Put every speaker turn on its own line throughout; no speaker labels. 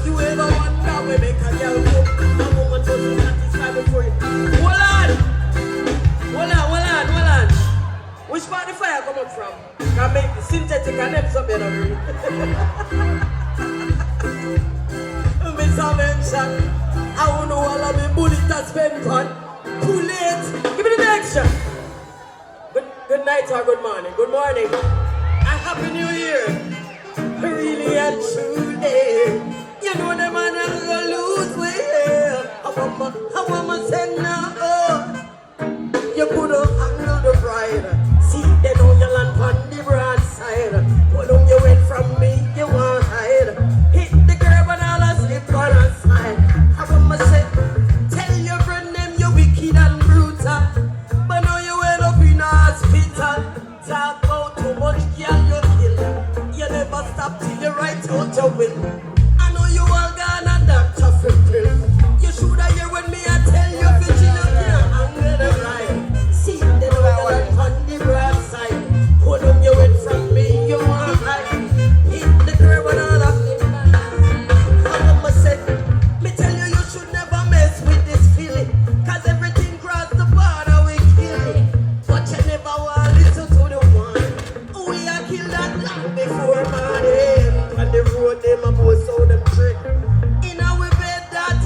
You ever wonder where make a girl go? A woman to be satisfied before it. Hold on. Which part the fire come up from? Can make the synthetic and them something of it. Miss Avention, I want to all of me bullet to spend on. Pull it. Give me the next shot. Good night or good morning. Good morning. And Happy New Year. Really and truly. You know the man is gonna lose weight. I want my say now. You could have handled the bride. See, they know you land on the broad side. Put on your way from me, you want hide. Hit the curb and all I slip on the side. I want my say, tell your friend them you wicked and brutal. But now you end up in a hospital. Talk about too much girl you kill. You never stop till you right out your will. I know you all gonna doctor for pill. You should have hear when me I tell you bitch you can't handle the ride. See they know you like on the broad side. Hold them you went from me you want hide. Hit the curb and all of it. Mama said, me tell you you should never mess with this feeling. Cause everything cross the border we kill it. But you never want listen to the one. We are killed that long before morning. And the road them a both so them trick. In our bed that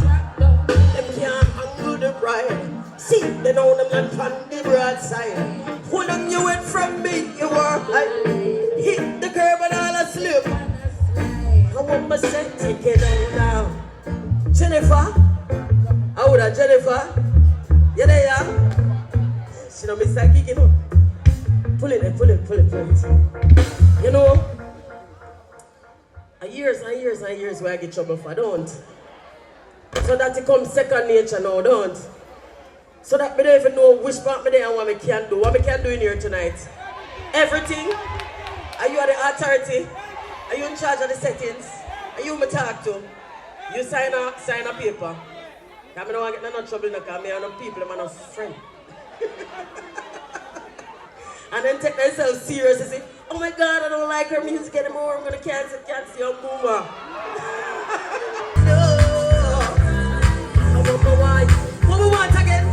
them can't handle the bride. See, they know them not from the broad side. Hold on you went from me, you are high. Hit the curb and all a slip. I want my set take it down now. Jennifer? How would I, Jennifer? You there? She don't miss that kick, you know. Pull it. You know, years and years where I get trouble for, don't. So that it comes second nature now, don't. So that me don't even know which part me there and what me can do. What me can do in here tonight? Everything? Are you the authority? Are you in charge of the settings? Are you me talk to? You sign a paper. I don't want to get no trouble because I have no people, I'm no friend. And then take myself serious and say, oh my God, I don't like her music anymore, I'm gonna cancel your boomer. No, I want my wife. What we want again?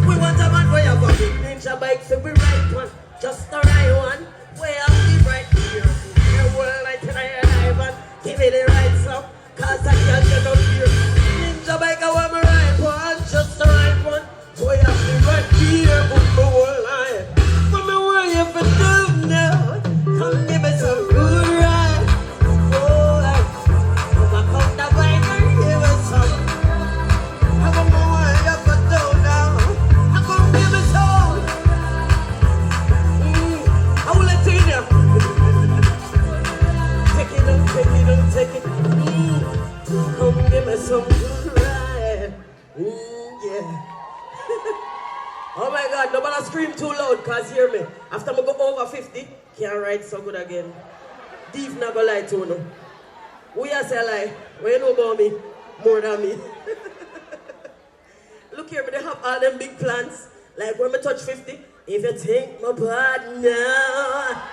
We want a man where you got the ninja bike for the right one, just the right one. Way up the right here. The world like tonight and I give me the right song, cause I can't get up here. Ninja bike, I want my right one, just the right one. Way up the right here, the whole line. If it do now, come give me some good ride. Oh, I come the way and give me some. I want my way if it do now. I come give me some. I will let you know. Take it. Come give me some good ride. Yeah. Oh my God, nobody scream too loud, cause hear me. After I go over 50, can't ride so good again. Thief not gonna lie to you. We are say lie. When you know about me, more than me. Look here, they have all them big plans. Like when I touch 50, if you think my bad now,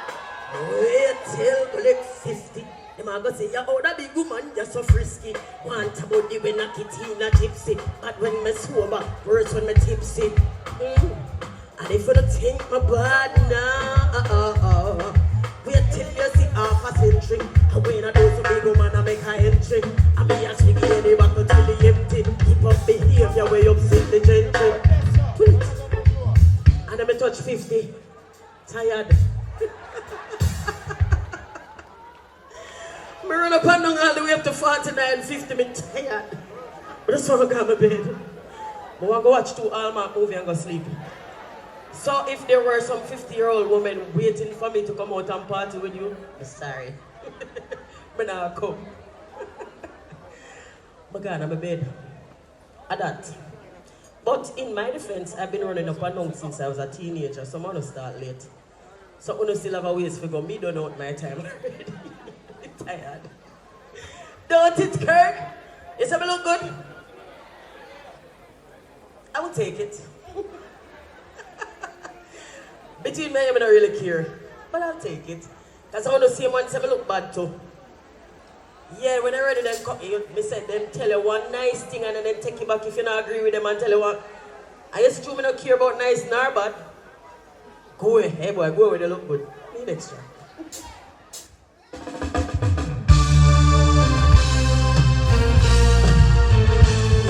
wait till like 50. Them are gonna say, yeah, oh, that big woman, you're so frisky. Want about the when I kitty in a gypsy. But when me sober, worse when me tipsy. And if you don't think my bad now, wait till you see half a century. And when I do some big woman, I make her entry. And me a swing in the back until the empty. Keep up behavior way up sit the gentry. And then me touch 50. Tired. I run up and down all the way up to 49, 50, me tired. But that's why I got my bed. But I want to go watch 2 Hallmark movie and go sleep. So if there were some 50-year-old women waiting for me to come out and party with you, I'm sorry. I'm not come. I'm gone on my bed. At that. But in my defense, I've been running up and down since I was a teenager, so I'm going to start late. So I don't still have a ways to go. Me don't know my time already. Tired. Don't it, Kirk? Is it look good? I will take it. Between me and I don't really care. But I'll take it. Because I want to see one say I look bad too. Yeah, when they're ready, then me said them tell you one nice thing and then they take you back if you not agree with them and tell you what. I used to me not care about nice nor bad. Go away, hey boy, go away, they look good. Need extra.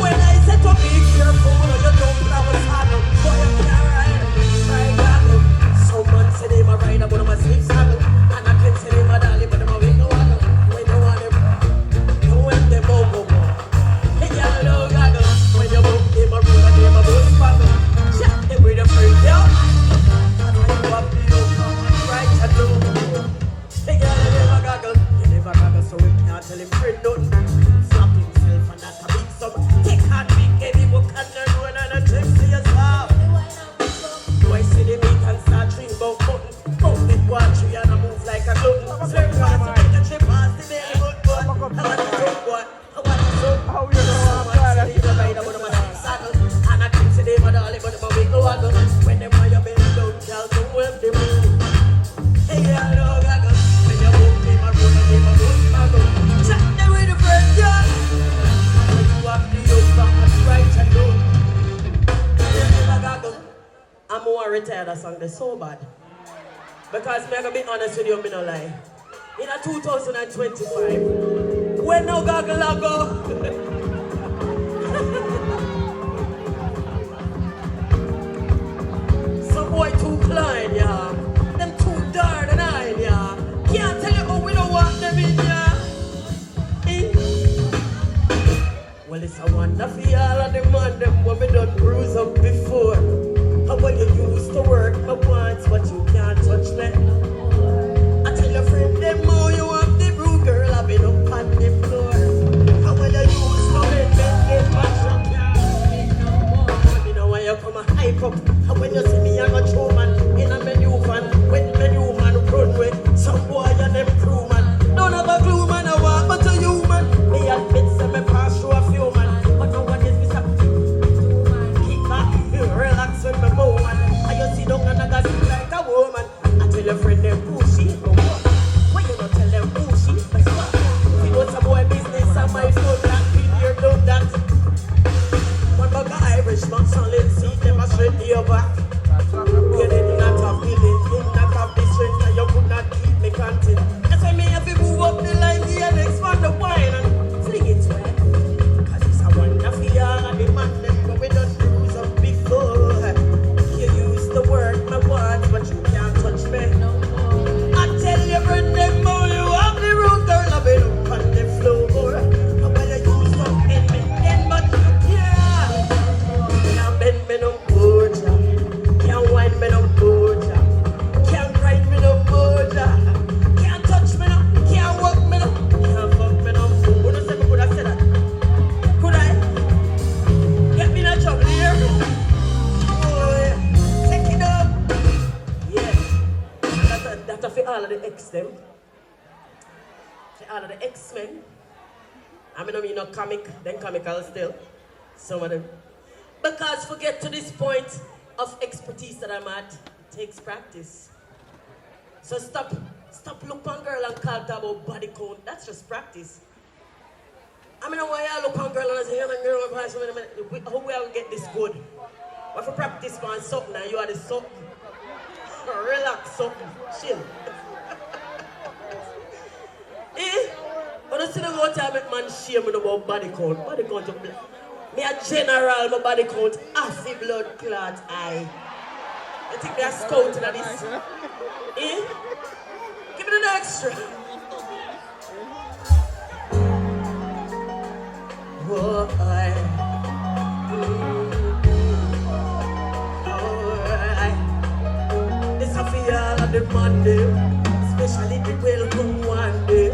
When I set up big careful, you don't have a saddle. Boy, you can't ride. Try gaggle. Some man say they ma ride, but I'm a sleep saddle. And I can say they ma dolly, but I'm a wing no waggle. When you want them, you want them go. Hey, y'all don't gaggle. When you book, they ma roll and they ma both sparkle. Check them with the first, yeah. And when you have the old right and low. Hey, y'all never gaggle. You never gaggle, so we can't tell him friend nothing. Slap himself and that's a big sum. Take hard big heavy book and learn one and a trick to yourself. Boy, see the meat and start dream about mutton. Mount it one tree and I move like a glutton. Slurp past to make the trip past the belly good boy. I want to talk boy. I want to talk. How you know I'm a city to ride about my saddle. And I can see them a dolly but I'm a wiggle waggle. When them on your belly down, y'all don't help them move. Hey, y'all don't gaggle. When you move, they ma roll and they ma both sparkle. Check them with the first, y'all. When you have the yoke back and right and low. They never gaggle. I'm more retired that song, they're so bad. Because I'm going to be honest with you, I'm not lie. In a 2025, when no gaggle I go. Some boy too blind, yeah. Them too dark and I, yeah. Can't tell you how we don't want them in, yeah. Well, it's a wonder for all of them man, them when we done bruise up before. And when you used to work my wants, but you can't touch me. I tell your friend them how you have the rude girl, I've been up on the floor. And when you used to get back, you can't speak no more. But you know when you come a hype up, and when you see me I got true man in a menu van, when menu man run with some boy and them crew man. Don't have a clue man, I want but to you man. Me admit some me pass through a few man, but no one is Mr. Keep back, relax with me more man. And you sit down and I got sleep like a woman. I tell your friend them pushy, no what? Why you not tell them pushy? That's what? If you want a boy business and my phone that video done that. One bag of Irish man, solid seat, them a straight to your back. You did not have feeling, did not have the strength, and you could not keep me content. That's why me have to move up the line here and expand the wine and fling it to it. Cause it's a wonder for y'all and the man them when we done bruise up before. You used to work my words, but you can't touch me. I tell you, friend them how you have the root girl, I've been up on the floor. And when you used to bend me, but you can't. Can't bend me no more, can't wind me no more, can't grind me no more, can't touch me no, can't walk me no, can't fuck me no. Who knows if I could have said that? Could I? Get me in a trouble here? Oh yeah, take it up. Yeah, that's for all of the X them. For all of the X-Men. I mean, no comic, then comical still. Some of them. Because to get to this point of expertise that I'm at, it takes practice. So stop look on girl and call about body count. That's just practice. I mean, why I look on girl and I say, girl, how will I get this good? But for practice man something and you are the something. Relax something. Chill. When I see the whole time make man shame about body count. Body count of blood. Me a general, my body count half the blood clot eye. I think they are scouting at this. Give me the extra. Oh, this a for all of the Monday, especially the welcome one day.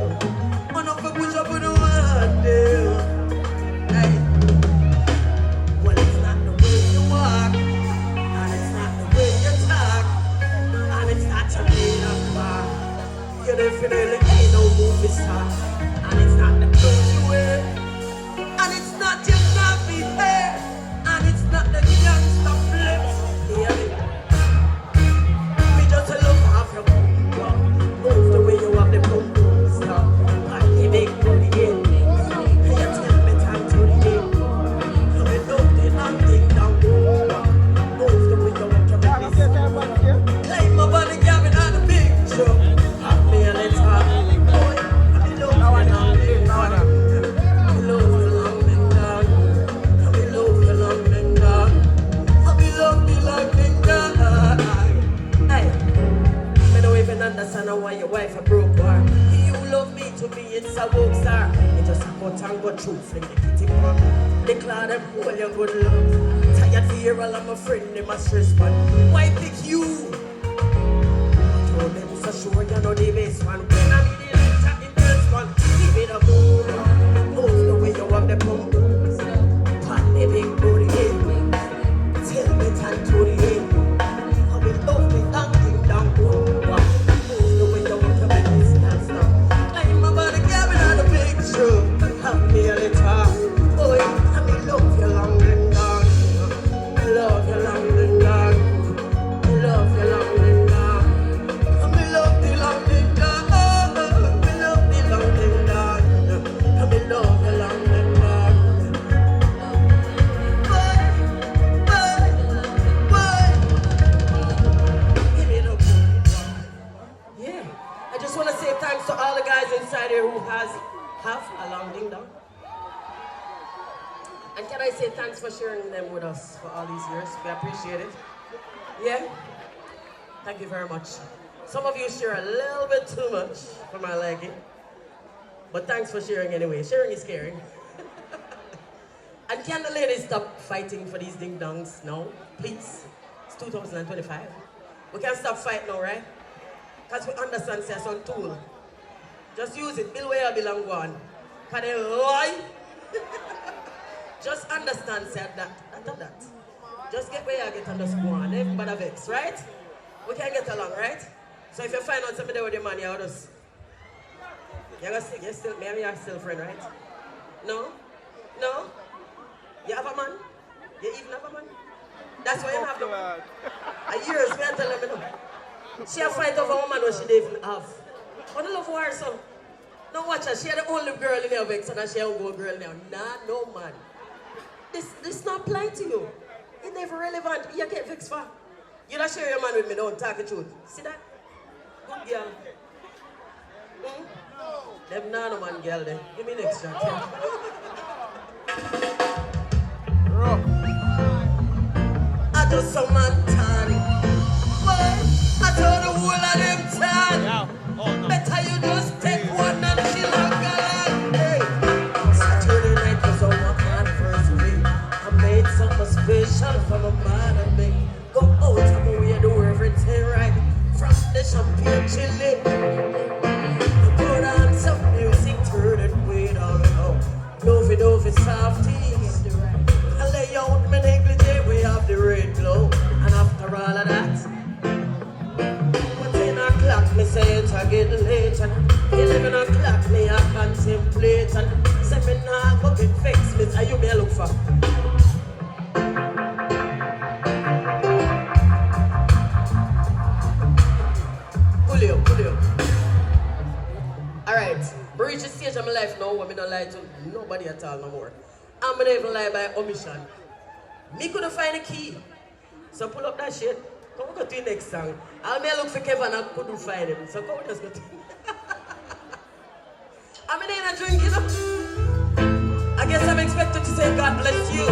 Man up a push up with the one day. Hey. Well, it's not the way you walk, and it's not the way you talk, and it's not your way of bar. You definitely ain't no movie star, and it's not the clothes you wear, and it's not your nappy hair, and it's not the gangsta flips. Yeah, me just look off your move the way you have the and go through, fling the kitty pan. Declare them all your good love. Tired for hear all of my friend, them a stress man. Why pick you? I told them so sure you know the best one. When I need the light in this one, give it a move. Move the way you have the pump. Pan the big booty in. Tell me time to the end. I will love me dancing down. Move the way you want to make this dance now. I'm about to get me on the picture. Have me a little. Boy, I will love you long and long. Love you long and long. Love you long and long. I love the long and long. I love the long and long. I love you long and long. Yeah, I just want to say thanks to all the guys inside here who have a long ding dong. And can I say thanks for sharing them with us for all these years? We appreciate it. Yeah? Thank you very much. Some of you share a little bit too much for my liking. But thanks for sharing anyway. Sharing is caring. And can the ladies stop fighting for these ding dongs now? Please. It's 2025. We can stop fighting now, right? Because we understand it's a tool. Just use it. Build where you belong on. Can they lie? Just understand, said that. Just get where you get and just go on. Everybody vex, right? We can get along, right? So if you find out somebody with your money, you're just... You're still, maybe you're still a friend, right? No? No? You have a man? You even have a man? That's why you have them. A years, me I tell them, you know. She a fight over a woman when she didn't even have. What do you love for her, son? Now watch her, she the only girl in her vex and she don't go girl now. Nah, no man. This not apply to you. It's never relevant. You get vexed for. You don't share your man with me, don't talk the truth. See that? Good girl. Them no man girl there. Give me next shot. I just some man tan. Boy, I told the whole of them tan. Better you just take one and chill out, hey. Saturday night was our anniversary. I made something special for my man and me. Go out of my way, do everything right. From the champagne chilling. Put on some music, turn it way down low. Dovey softy. I lay out my negligee, we have the red glow. And after all of that, 10 o'clock, me say it's a getting late. And 11 o'clock, me I contemplate. And 7 o'clock, bucket fix me. Are you me look for? Pull you. Alright, we reach the stage of my life now where I don't lie to nobody at all no more. I'm not even lie by omission. Me couldn't find a key. So pull up that shit. Come go to the next song. I'll may look for Kevin and couldn't find him. So come just go to I'm in a drink, you know. I guess I'm expected to say God bless you.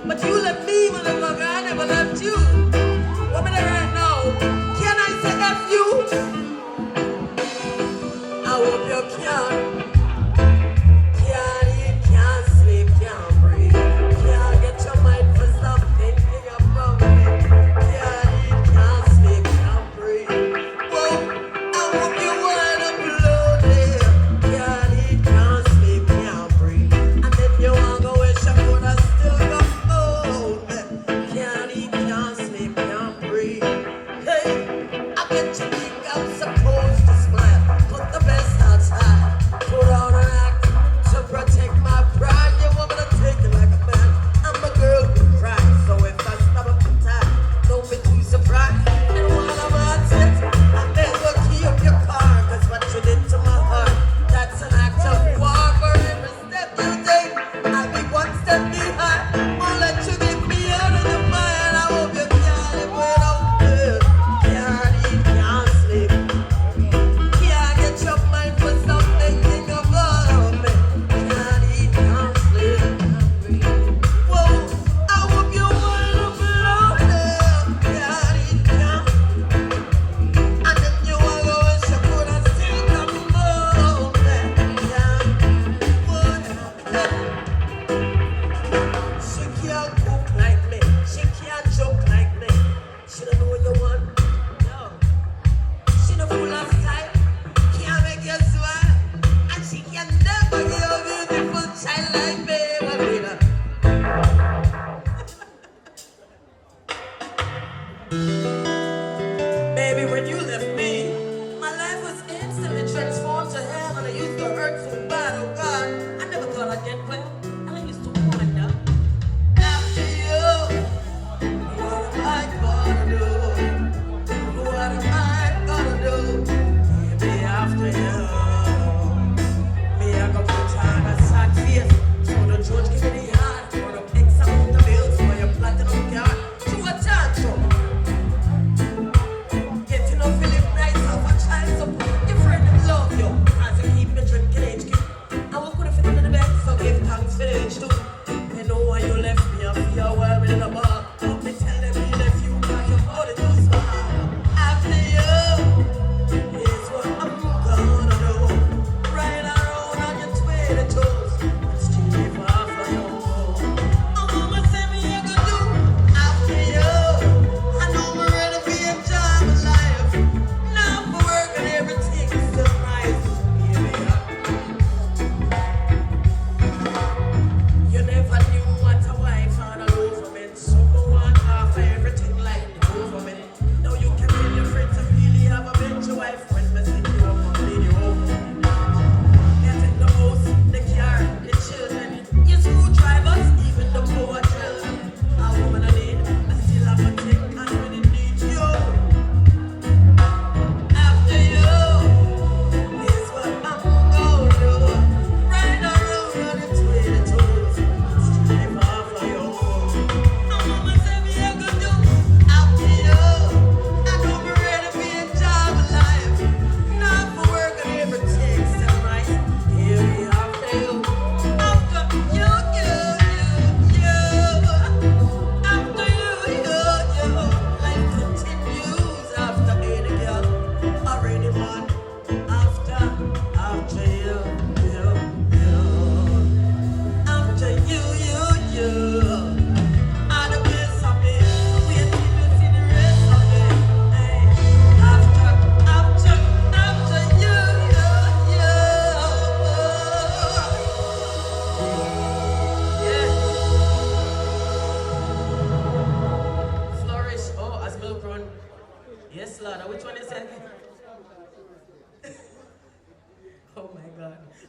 But you left me, motherfucker. I never left you. What am I right now? Can I say F you? I hope you can. Can't eat, can't sleep, can't breathe. Can't get your mind for stop thinking about me. Can't eat, can't sleep, can't breathe. Whoa, I hope you wind up lonely. Can't eat, can't sleep,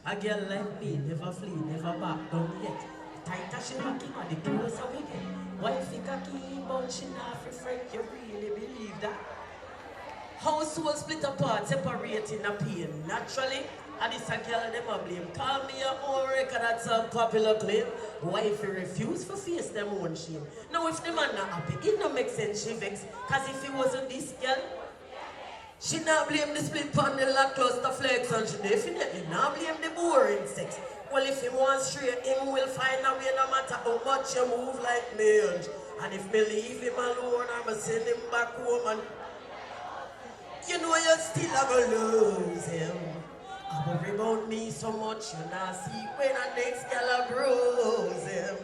A girl like me, never flee, never back down yet. Tighter she lucky, but the closer we get. Wifey cocky, but she not free friend. You really believe that? Household split apart, separating a pain. Naturally, and this a girl them a blame. Call me your own record, that's a popular claim. Wifey refuse to face them own shame. Now if the man not happy, it don't make sense she vex. Cause if it wasn't this girl, she not blame the split pan, the lackluster flex, and she definitely not blame the boring sex. Well, if him wants straight, him will find a way no matter how much you move like me. And if me leave him alone, I'ma send him back home and you know you still a gonna lose him. I worry about me so much, you not see when the next girl a bruise him.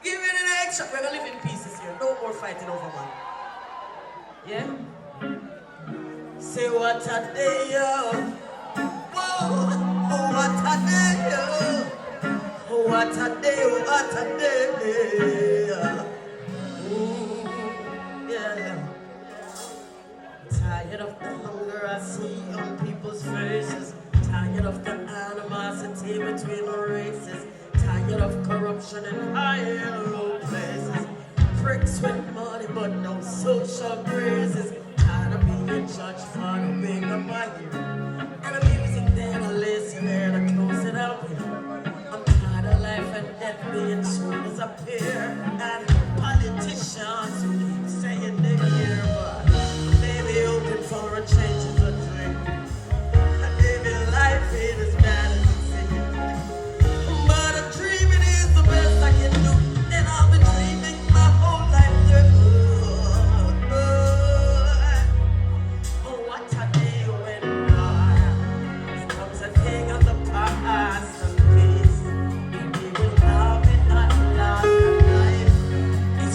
Give me the next shot, we're gonna live in pieces here. No more fighting over man. Yeah? Say what a day, whoa, oh what a day, oh what a day, what a day, yeah. Tired of the hunger I see on people's faces, tired of the animosity between races, tired of corruption in high and low places, pricks with money but no social graces. Tired of being judged for the being of my ear. And the music then I listen and I close it up here. I'm tired of life and death being soon as appear. And politicians who keep saying they're here, but maybe open for a change is a dream. And maybe life ain't as bad as it seems. But a dreaming is the best I can do. And I'll be dreaming my whole life through.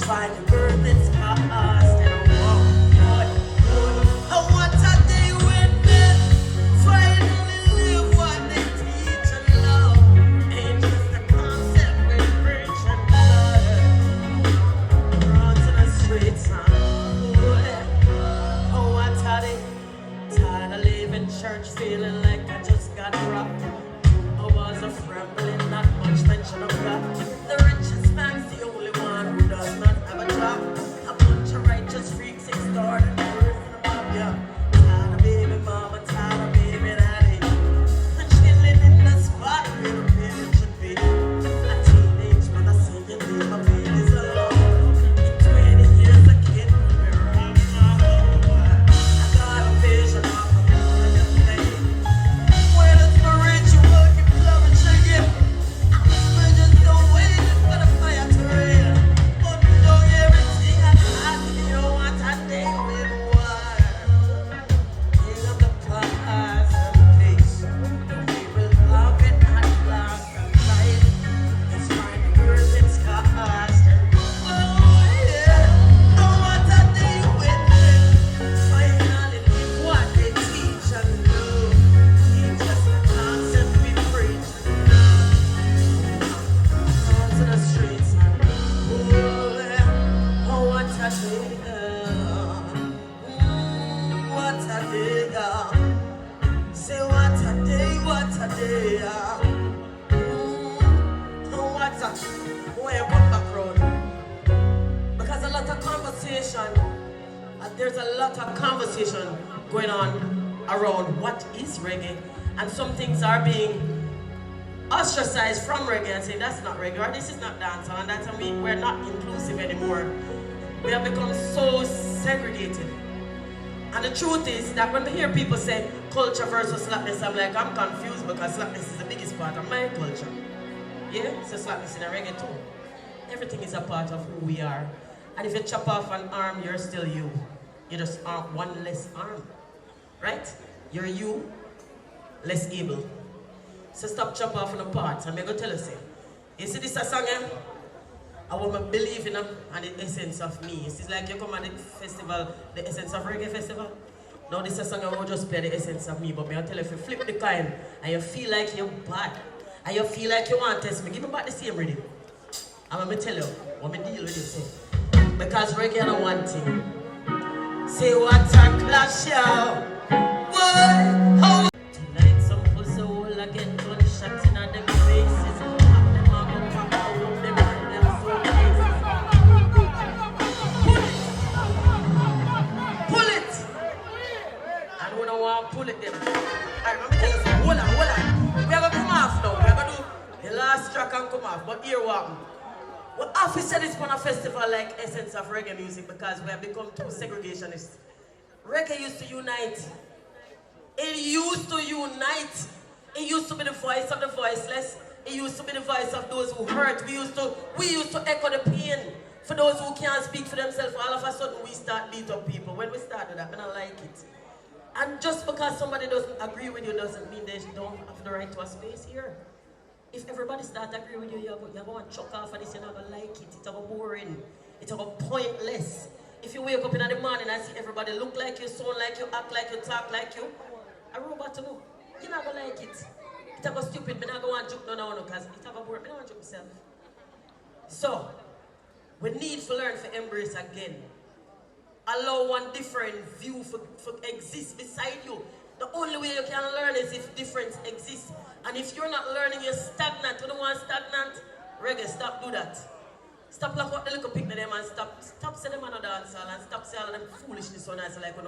Find the bird that's past and oh, what a day when men finally live what they teach and love. Ain't just a concept we preach and love. Run to the streets and oh, what a day. Tired of leaving church feeling like I just got robbed. I was a frambling, not much mention of God. The richest man's the only one who does not have a job. A bunch of righteous freaks ignored and birds in the mob, yeah. Tired of baby mama, tired of baby daddy. And chilling in the spot where the baby should be. A teenage man, I see you leave my babies alone. In 20 years, a kid will be running my home. I got a vision of a million things. When it's spiritual, keep flourishing, yeah. We're just still waiting for the fire to rain. But we know everything I had to know what I did with water. King of the past and peace. We will have it at last and light. It's fine, the girls it's cast and oh yeah. Oh what a day when men finally live what they teach and do. It's just the concept we preach and love. On to the streets and oh what a day, what a day, say what a day, what a day, oh what a, where you come back road, because a lot of conversation, there's a lot of conversation going on around what is reggae, and some things are being ostracized from reggae and say that's not reggae or this is not dancehall and that's we're not inclusive anymore. We have become so segregated. And the truth is that when we hear people say culture versus slackness, I'm like, I'm confused because slackness is the biggest part of my culture. Yeah, so slackness in a reggae too. Everything is a part of who we are. And if you chop off an arm, you're still you. You're just one less arm, right? You're you, less able. So stop chop off in the parts. I'm going to tell you, say, you see this a song, I want to believe in and the essence of me. It's like you come at the festival, the essence of reggae festival. Now this is a song I will just play the essence of me, but me I tell you, if you flip the coin and you feel like you're bad, and you feel like you want to test me, give me back the same rhythm. I'm going to tell you what me deal with this. Because reggae is one thing. Say what a clash, yo. Boy, how tonight some pussy will again. shots in them faces. Pop them up and pop out them and them full faces. Pull it! And we don't want to pull it then. Alright, let me tell you something. Hold on. We are going to come off now. We are going to do the last track and come off. But here what? We have to set this on a festival like essence of reggae music because we have become too segregationists. Reggae used to unite. It used to unite. It used to be the voice of the voiceless. It used to be the voice of those who hurt. We used to echo the pain for those who can't speak for themselves. All of a sudden we start beat up people. When we started that, I don't like it. And just because somebody doesn't agree with you doesn't mean they don't have the right to a space here. If everybody start agree with you, you're going to chuck off of this, you're not going to like it. It's going to boring. It's going to pointless. If you wake up in the morning and see everybody look like you, sound like you, act like you, talk like you, a robot to know. You're not going to like it. It's going to stupid. I'm not going to joke no because it's going to boring. I don't want to joke myself. So, we need to learn to embrace again. Allow one different view for exist beside you. The only way you can learn is if difference exists. And if you're not learning, you're stagnant. You don't want stagnant? Reggae, stop do that. Stop lock up the little picnic them and stop say them on a dancehall and stop say all them foolishness on us like we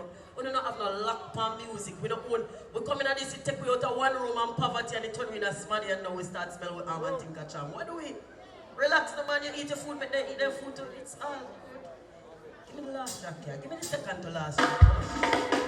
don't have no lock palm music. We come in at this, it take we out of one room and poverty and it turn in a smaddy and now we start smell with arm and think a charm. What do we? Relax the man, you eat your food, make them eat their food too. It's all good. Give me the last track here. Give me the second to last track.